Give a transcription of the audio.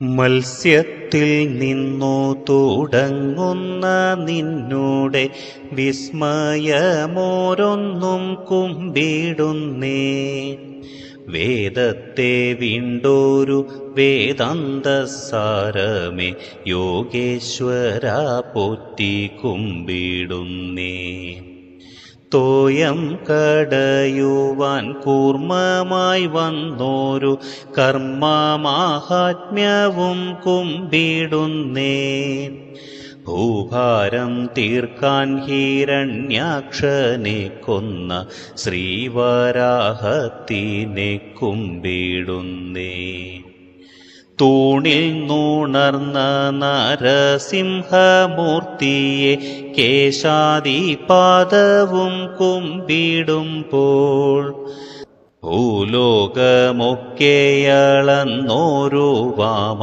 മത്സ്യത്തിൽ നിന്നു തുടങ്ങുന്ന നിന്നോടെ വിസ്മയമോരൊന്നും കുമ്പിടുന്നേ. വേദത്തെ വീണ്ടോരു വേദാന്തസാരമേ യോഗേശ്വര പോറ്റി കുമ്പിടുന്നേ. തോയം കടയുവാൻ കൂർമ്മമായി വന്നോരു കർമ്മമാഹാത്മ്യവും കുമ്പിടുന്നേ. ഭൂഭാരം തീർക്കാൻ ഹിരണ്യാക്ഷനെ കൊന്ന ശ്രീവരാഹത്തിനെ കുമ്പിടുന്നേ. തൂണിൽ നുണർന്ന നരസിംഹമൂർത്തിയെ കേശാദിപാദവും കുമ്പിടുമ്പോൾ ഭൂലോകമൊക്കെയളന്നോരു വാമ